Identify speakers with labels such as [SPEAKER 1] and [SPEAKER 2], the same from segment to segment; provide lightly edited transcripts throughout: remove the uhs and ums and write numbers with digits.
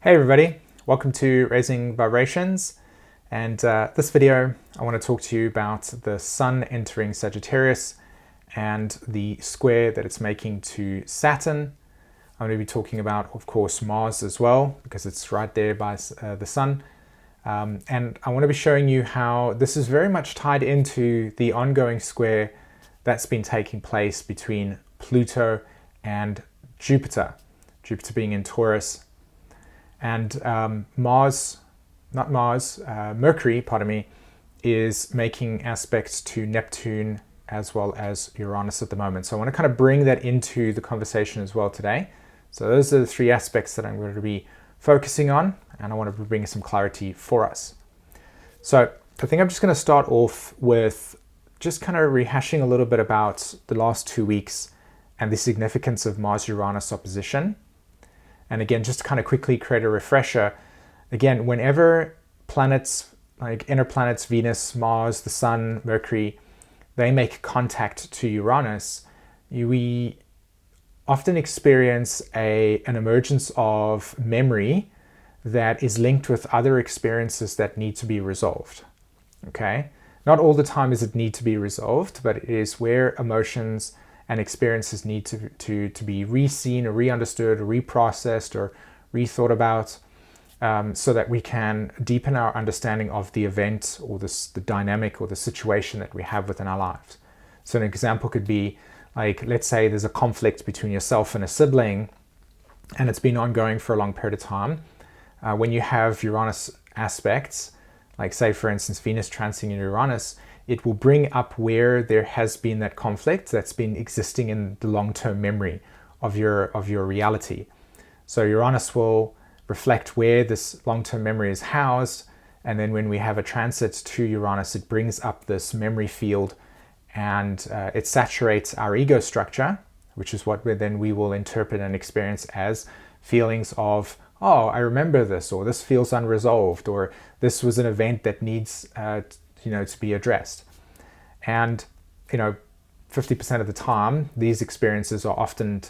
[SPEAKER 1] Hey everybody, welcome to Raising Vibrations, and this video I want to talk to you about the Sun entering Sagittarius and the square that it's making to Saturn. I'm going to be talking about, of course, Mars as well, because it's right there by the Sun. And I want to be showing you how this is very much tied into the ongoing square that's been taking place between Pluto and Jupiter. Jupiter being in Taurus. And Mercury, is making aspects to Neptune as well as Uranus at the moment. So I want to kind of bring that into the conversation as well today. So those are the three aspects that I'm going to be focusing on, and I want to bring some clarity for us. So I think I'm just going to start off with just kind of rehashing a little bit about the last 2 weeks and the significance of Mars-Uranus opposition. And again, just to kind of quickly create a refresher, again, whenever planets, like inner planets, Venus, Mars, the Sun, Mercury, they make contact to Uranus, we often experience an emergence of memory that is linked with other experiences that need to be resolved, okay? Not all the time does it need to be resolved, but it is where emotions and experiences need to be re-seen or re-understood or reprocessed or rethought about, so that we can deepen our understanding of the event or the dynamic or the situation that we have within our lives. So an example could be, like, let's say there's a conflict between yourself and a sibling and it's been ongoing for a long period of time. When you have Uranus aspects, like say for instance Venus transiting Uranus, it will bring up where there has been that conflict that's been existing in the long-term memory of your reality. So Uranus will reflect where this long-term memory is housed, and then when we have a transit to Uranus, it brings up this memory field and it saturates our ego structure, which is what we will interpret and experience as feelings of, oh, I remember this, or this feels unresolved, or this was an event that needs to be addressed. And 50% of the time these experiences are often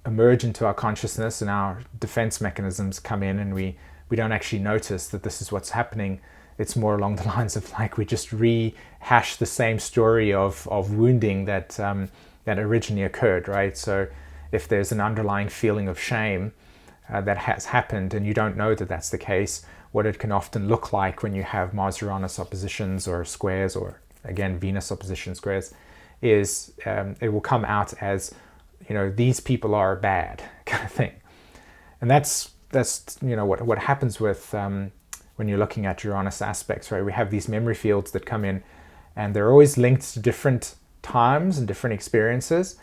[SPEAKER 1] emerge into our consciousness, and our defense mechanisms come in, and we don't actually notice that this is what's happening. It's more along the lines of like we just rehash the same story of wounding that originally occurred, right? So if there's an underlying feeling of shame that has happened and you don't know that that's the case, what it can often look like when you have Mars-Uranus oppositions or squares, or again Venus opposition squares, is it will come out as, these people are bad kind of thing. And that's what happens with when you're looking at Uranus aspects, right? We have these memory fields that come in, and they're always linked to different times and different experiences,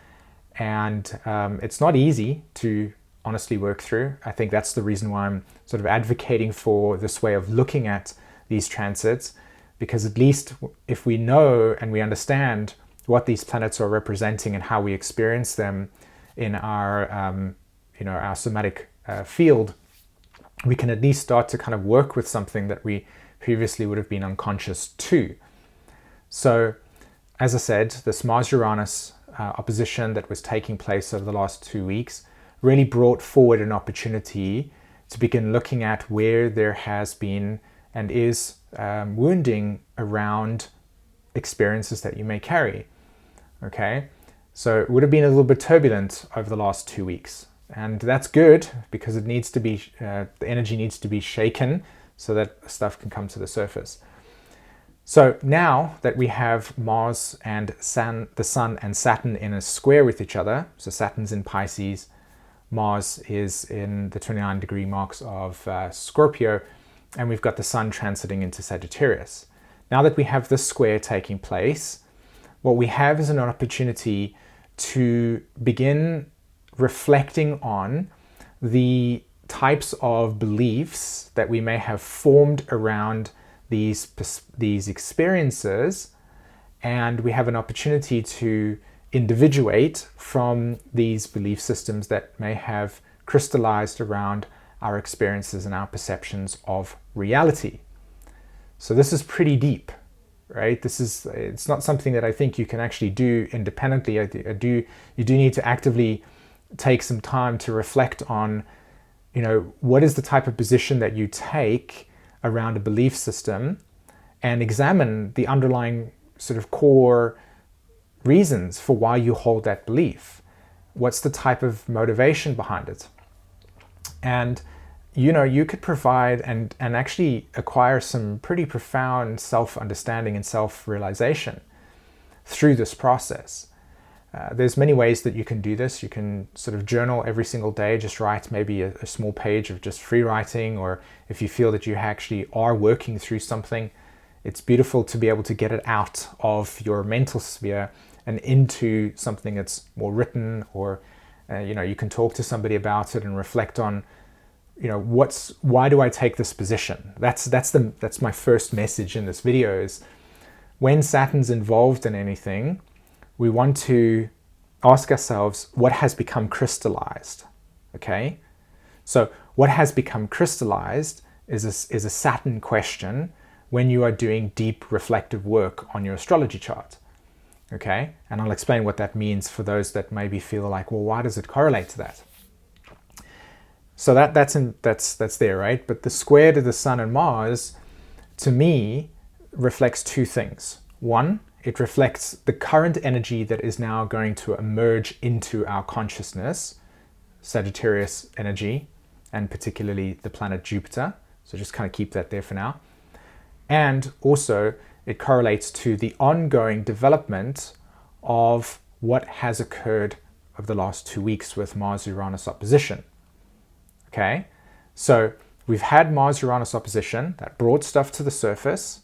[SPEAKER 1] and it's not easy to honestly work through. I think that's the reason why I'm sort of advocating for this way of looking at these transits, because at least if we know and we understand what these planets are representing and how we experience them in our our somatic field, we can at least start to kind of work with something that we previously would have been unconscious to. So as I said, this Mars-Uranus opposition that was taking place over the last 2 weeks really brought forward an opportunity to begin looking at where there has been and is wounding around experiences that you may carry. Okay, so it would have been a little bit turbulent over the last 2 weeks, and that's good because it needs to be the energy needs to be shaken so that stuff can come to the surface. So now that we have Mars and the Sun and Saturn in a square with each other, so Saturn's in Pisces, Mars is in the 29-degree marks of Scorpio, and we've got the Sun transiting into Sagittarius. Now that we have this square taking place, what we have is an opportunity to begin reflecting on the types of beliefs that we may have formed around these experiences, and we have an opportunity to individuate from these belief systems that may have crystallized around our experiences and our perceptions of reality. So this is pretty deep, right? It's not something that I think you can actually do independently. You do need to actively take some time to reflect on what is the type of position that you take around a belief system, and examine the underlying sort of core reasons for why you hold that belief. What's the type of motivation behind it? And you could provide and actually acquire some pretty profound self-understanding and self-realization through this process. There's many ways that you can do this. You can sort of journal every single day, just write maybe a small page of just free writing, or if you feel that you actually are working through something, it's beautiful to be able to get it out of your mental sphere and into something that's more written, or you can talk to somebody about it and reflect on, why do I take this position? That's my first message in this video is, when Saturn's involved in anything, we want to ask ourselves what has become crystallized. Okay, so what has become crystallized is a Saturn question when you are doing deep reflective work on your astrology chart. Okay, and I'll explain what that means for those that maybe feel like, well, why does it correlate to that? So that's there, right? But the square to the Sun and Mars, to me, reflects two things. One, it reflects the current energy that is now going to emerge into our consciousness, Sagittarius energy, and particularly the planet Jupiter. So just kind of keep that there for now. And also, it correlates to the ongoing development of what has occurred over the last 2 weeks with Mars-Uranus opposition. Okay, so we've had Mars-Uranus opposition that brought stuff to the surface.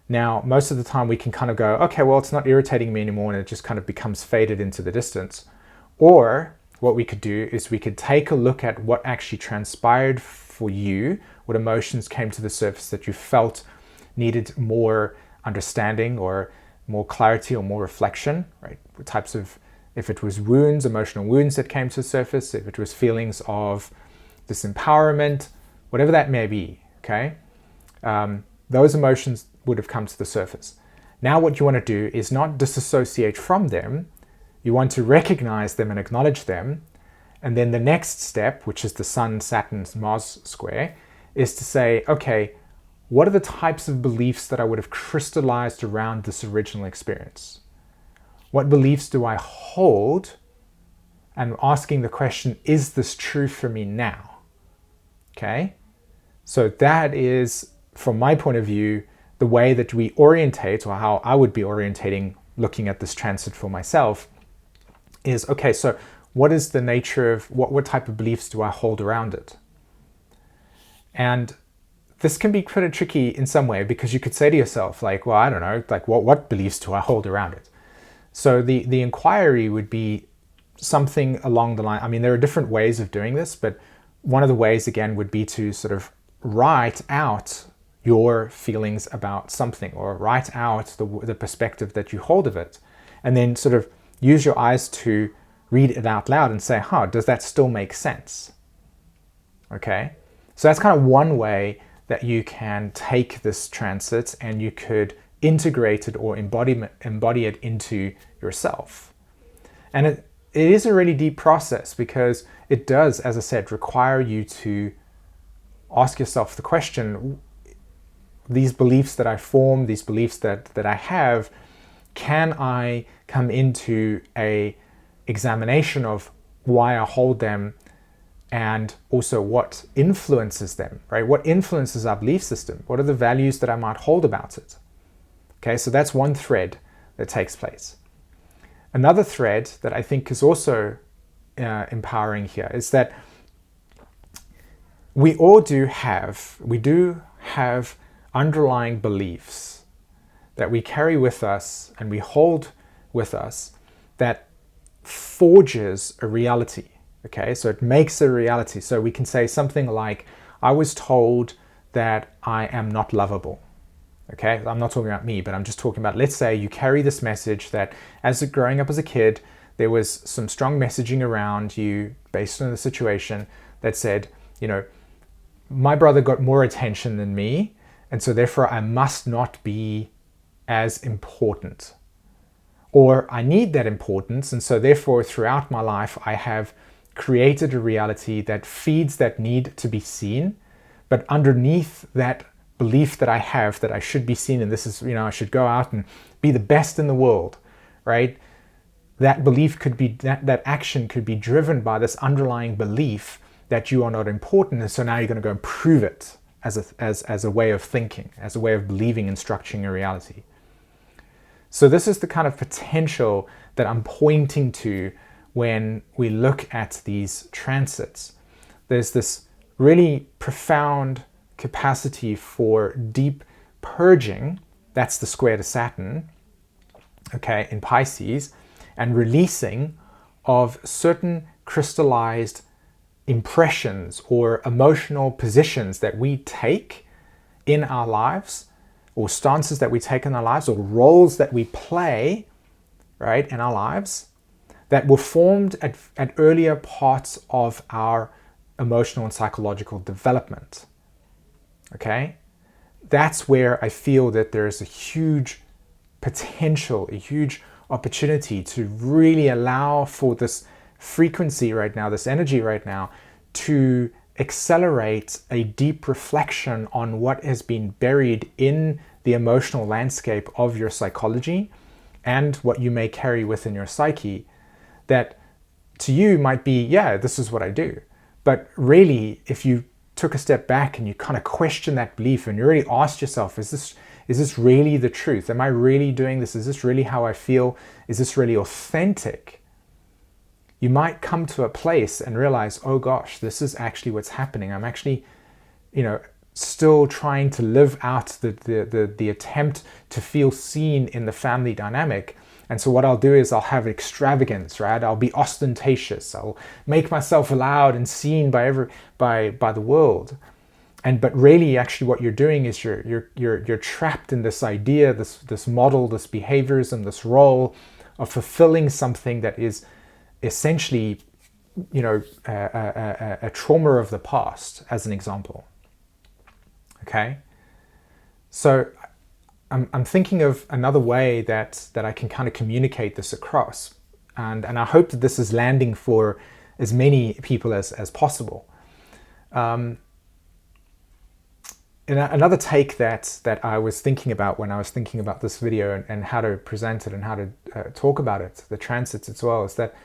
[SPEAKER 1] Now, most of the time we can kind of go, okay, well, it's not irritating me anymore, and it just kind of becomes faded into the distance. Or what we could do is we could take a look at what actually transpired for you, what emotions came to the surface that you felt needed more understanding or more clarity or more reflection, right? What types of, if it was wounds, emotional wounds that came to the surface, if it was feelings of disempowerment, whatever that may be, okay? Those emotions would have come to the surface. Now what you want to do is not disassociate from them. You want to recognize them and acknowledge them. And then the next step, which is the Sun, Saturn, Mars square, is to say, okay, what are the types of beliefs that I would have crystallized around this original experience? What beliefs do I hold? And asking the question, is this true for me now? Okay, so that is, from my point of view, the way that we orientate, or how I would be orientating looking at this transit for myself, is, okay, so what is the nature of, what type of beliefs do I hold around it? And this can be pretty tricky in some way, because you could say to yourself, like, well, I don't know, like what beliefs do I hold around it? So the inquiry would be something along the line. I mean, there are different ways of doing this, but one of the ways, again, would be to sort of write out your feelings about something, or write out the perspective that you hold of it, and then sort of use your eyes to read it out loud and say, does that still make sense? Okay, so that's kind of one way that you can take this transit and you could integrate it or embody it into yourself. And it is a really deep process, because it does, as I said, require you to ask yourself the question, these beliefs that I form, these beliefs that I have, can I come into a examination of why I hold them, and also what influences them, right? What influences our belief system? What are the values that I might hold about it? Okay, so that's one thread that takes place. Another thread that I think is also empowering here is that we do have underlying beliefs that we carry with us and we hold with us that forges a reality. Okay, so it makes a reality. So we can say something like, I was told that I am not lovable. Okay, I'm not talking about me, but I'm just talking about, let's say you carry this message that growing up as a kid, there was some strong messaging around you based on the situation that said, my brother got more attention than me, and so therefore I must not be as important. Or I need that importance, and so therefore throughout my life I have created a reality that feeds that need to be seen, but underneath that belief that I have that I should be seen, and this is, I should go out and be the best in the world, right? That belief could be, that action could be driven by this underlying belief that you are not important, and so now you're going to go and prove it as a way of thinking, as a way of believing and structuring a reality. So this is the kind of potential that I'm pointing to when we look at these transits. There's this really profound capacity for deep purging, that's the square to Saturn, okay, in Pisces, and releasing of certain crystallized impressions or emotional positions that we take in our lives, or stances that we take in our lives, or roles that we play, right, in our lives, that were formed at earlier parts of our emotional and psychological development. Okay? That's where I feel that there's a huge potential, a huge opportunity to really allow for this frequency right now, this energy right now, to accelerate a deep reflection on what has been buried in the emotional landscape of your psychology and what you may carry within your psyche, that to you might be, yeah, this is what I do. But really, if you took a step back and you kind of question that belief and you really asked yourself, is this really the truth? Am I really doing this? Is this really how I feel? Is this really authentic? You might come to a place and realize, oh gosh, this is actually what's happening. I'm actually, still trying to live out the attempt to feel seen in the family dynamic. And so what I'll do is I'll have extravagance, right? I'll be ostentatious. I'll make myself loud and seen by the world. But really, actually, what you're doing is you're trapped in this idea, this model, this behaviorism, this role of fulfilling something that is essentially, a trauma of the past, as an example. Okay, so I'm thinking of another way that I can kind of communicate this across, and I hope that this is landing for as many people as possible. Another take that I was thinking about when I was thinking about this video and how to present it and how to talk about it, the transits as well, is that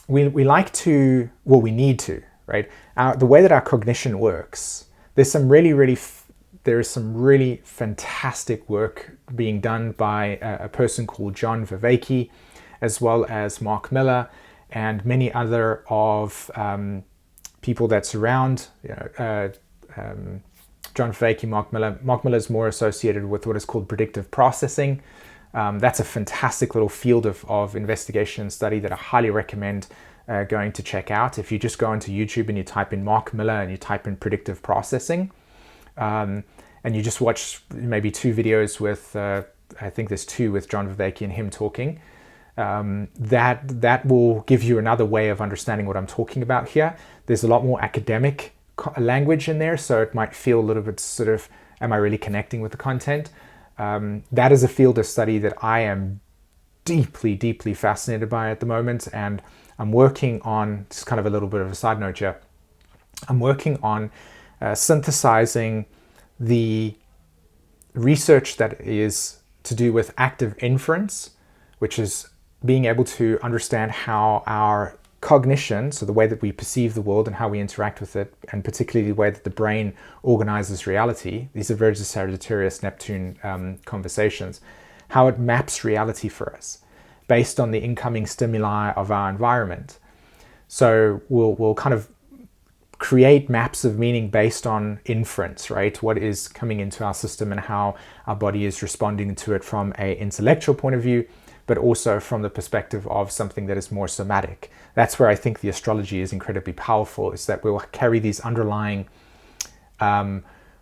[SPEAKER 1] we like to, well, we need to, right? The way that our cognition works, there's some really fantastic work being done by a person called John Vervaeke, as well as Mark Miller and many other of people that surround John Vervaeke, Mark Miller. Mark Miller is more associated with what is called predictive processing. That's a fantastic little field of investigation and study that I highly recommend going to check out. If you just go onto YouTube and you type in Mark Miller and you type in predictive processing, and you just watch maybe 2 videos with, I think there's 2 with John Vervaeke and him talking, that will give you another way of understanding what I'm talking about here. There's a lot more academic language in there, so it might feel a little bit sort of, am I really connecting with the content? That is a field of study that I am deeply, deeply fascinated by at the moment, and I'm working on, just kind of a little bit of a side note here, I'm working on synthesizing the research that is to do with active inference, which is being able to understand how our cognition, so the way that we perceive the world and how we interact with it, and particularly the way that the brain organizes reality, these are very Sagittarius Neptune conversations, how it maps reality for us based on the incoming stimuli of our environment. So we'll kind of create maps of meaning based on inference, right? What is coming into our system and how our body is responding to it from an intellectual point of view, but also from the perspective of something that is more somatic. That's where I think the astrology is incredibly powerful, is that we'll carry these underlying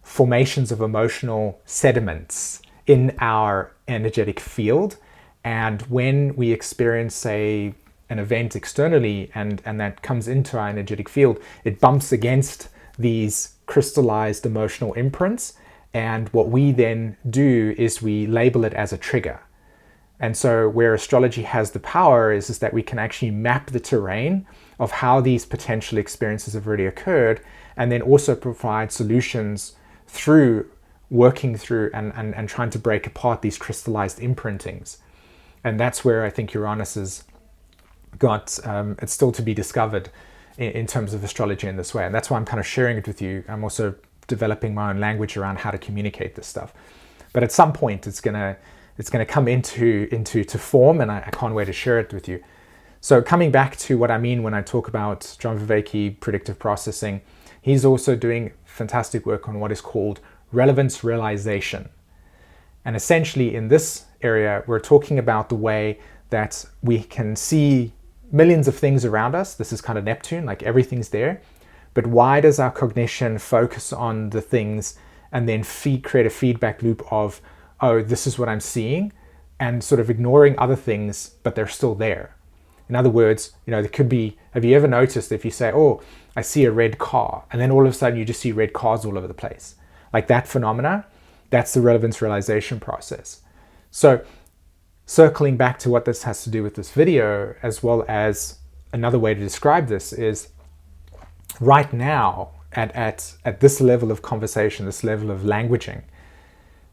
[SPEAKER 1] formations of emotional sediments in our energetic field. And when we experience, say, an event externally and that comes into our energetic field, it bumps against these crystallized emotional imprints. And what we then do is we label it as a trigger. And so where astrology has the power is that we can actually map the terrain of how these potential experiences have already occurred, and then also provide solutions through working through and trying to break apart these crystallized imprintings. And that's where I think Uranus has got, it's still to be discovered in terms of astrology in this way. And that's why I'm kind of sharing it with you. I'm also developing my own language around how to communicate this stuff. But at some point it's gonna come into form, and I can't wait to share it with you. So coming back to what I mean when I talk about John Vervaeke predictive processing, he's also doing fantastic work on what is called relevance realization. And essentially in this area, we're talking about the way that we can see millions of things around us. This is kind of Neptune, like everything's there. But why does our cognition focus on the things and then create a feedback loop of, oh, this is what I'm seeing, and sort of ignoring other things, but they're still there? In other words, there could be, have you ever noticed if you say, oh, I see a red car, and then all of a sudden you just see red cars all over the place? Like that phenomena, that's the relevance realization process. So circling back to what this has to do with this video, as well as another way to describe this is, right now, at this level of conversation, this level of languaging,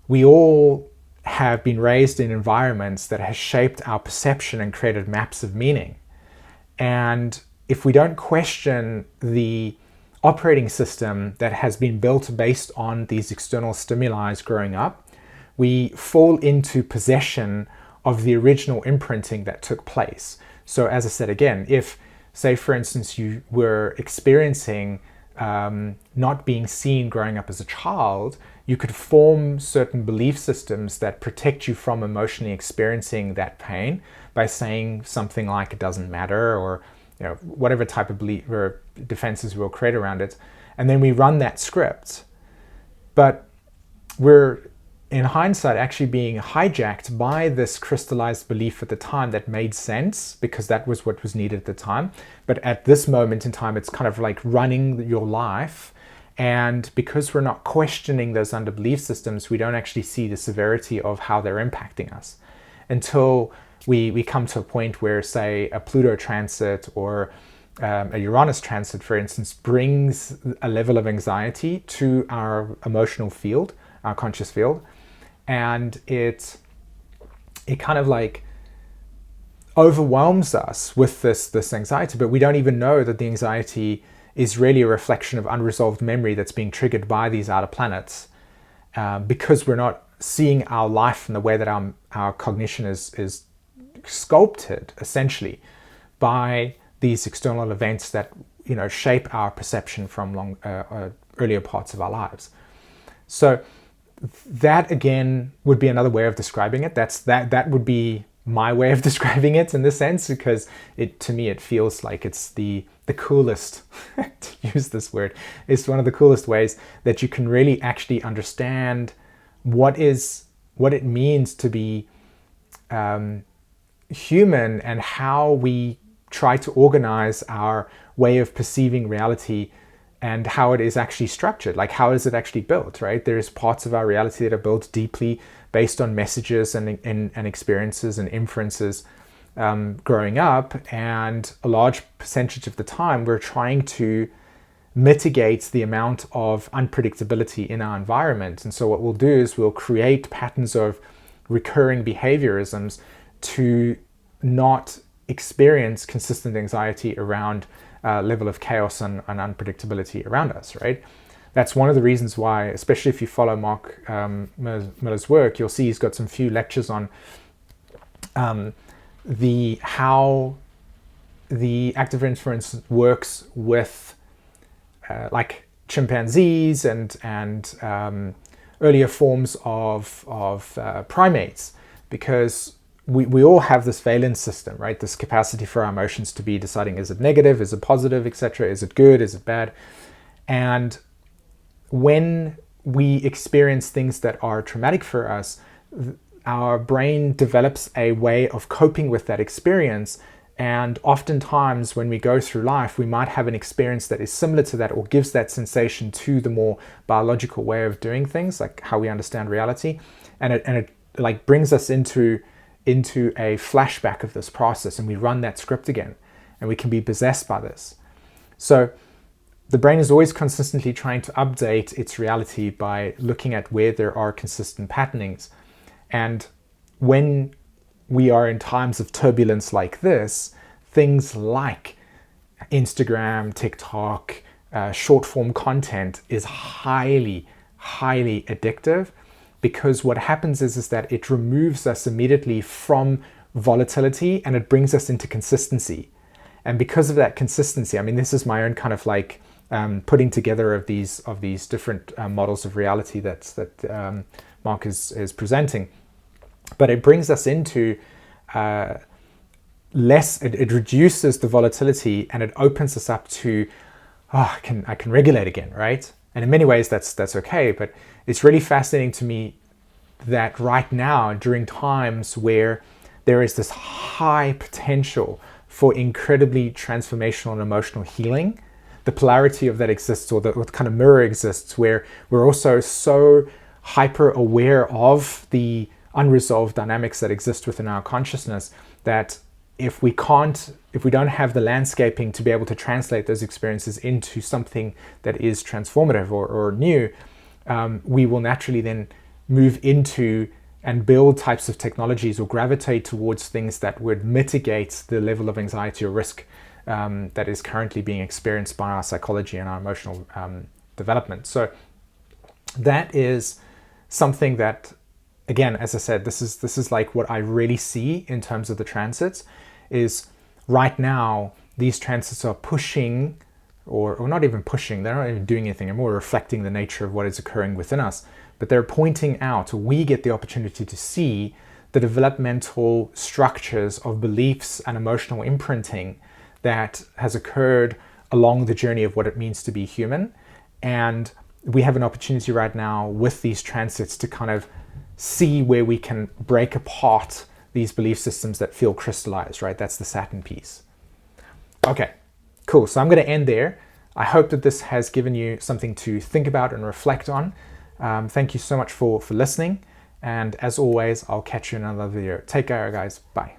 [SPEAKER 1] we all have been raised in environments that has shaped our perception and created maps of meaning. And if we don't question the operating system that has been built based on these external stimuli growing up, we fall into possession of the original imprinting that took place. So as I said again, if, say for instance, you were experiencing not being seen growing up as a child, you could form certain belief systems that protect you from emotionally experiencing that pain by saying something like it doesn't matter, or whatever type of belief or defenses we'll create around it. And then we run that script. But we're, in hindsight, actually being hijacked by this crystallized belief at the time that made sense because that was what was needed at the time. But at this moment in time, it's kind of like running your life. And because we're not questioning those under belief systems, we don't actually see the severity of how they're impacting us until we come to a point where, say, a Pluto transit or a Uranus transit, for instance, brings a level of anxiety to our emotional field, our conscious field. And it kind of like overwhelms us with this anxiety, but we don't even know that the anxiety is really a reflection of unresolved memory that's being triggered by these outer planets, because we're not seeing our life in the way that our cognition is sculpted essentially by these external events that shape our perception from earlier parts of our lives. So that again would be another way of describing it. That would be my way of describing it in this sense, because to me it feels like it's the coolest to use this word. It's one of the coolest ways that you can really actually understand what it means to be human, and how we try to organize our way of perceiving reality and how it is actually structured. Like, how is it actually built, right? There's parts of our reality that are built deeply based on messages and experiences and inferences growing up, and a large percentage of the time we're trying to mitigate the amount of unpredictability in our environment. And so what we'll do is we'll create patterns of recurring behaviorisms to not experience consistent anxiety around level of chaos and unpredictability around us, right? That's one of the reasons why, especially if you follow Mark Miller's work, you'll see he's got some few lectures on how the active inference works with like chimpanzees and earlier forms of primates, because we all have this valence system, right? This capacity for our emotions to be deciding, is it negative, is it positive, etc. Is it good, is it bad? And when we experience things that are traumatic for us, our brain develops a way of coping with that experience. And oftentimes when we go through life, we might have an experience that is similar to that, or gives that sensation to the more biological way of doing things, like how we understand reality. And it like brings us into into a flashback of this process, and we run that script again, and we can be possessed by this. So the brain is always consistently trying to update its reality by looking at where there are consistent patternings. And when we are in times of turbulence like this, things like Instagram, TikTok, short form content is highly addictive, because what happens is that it removes us immediately from volatility and it brings us into consistency. And because of that consistency, I mean, this is my own kind of like putting together of these different models of reality that Mark is presenting. But it brings us into less, it reduces the volatility, and it opens us up to, I can regulate again, right? And in many ways that's okay, but it's really fascinating to me that right now, during times where there is this high potential for incredibly transformational and emotional healing, the polarity of that exists, or the kind of mirror exists, where we're also so hyper aware of the unresolved dynamics that exist within our consciousness, that if we don't have the landscaping to be able to translate those experiences into something that is transformative or new, we will naturally then move into and build types of technologies or gravitate towards things that would mitigate the level of anxiety or risk that is currently being experienced by our psychology and our emotional development. So that is something that, again, as I said, this is like what I really see in terms of the transits, is right now these transits are pushing, or not even pushing, they're not even doing anything, they're more reflecting the nature of what is occurring within us, but they're pointing out, we get the opportunity to see the developmental structures of beliefs and emotional imprinting that has occurred along the journey of what it means to be human. And we have an opportunity right now with these transits to kind of see where we can break apart these belief systems that feel crystallized, right? That's the Saturn piece. Okay, cool. So I'm going to end there. I hope that this has given you something to think about and reflect on. Thank you so much for listening. And as always, I'll catch you in another video. Take care, guys. Bye.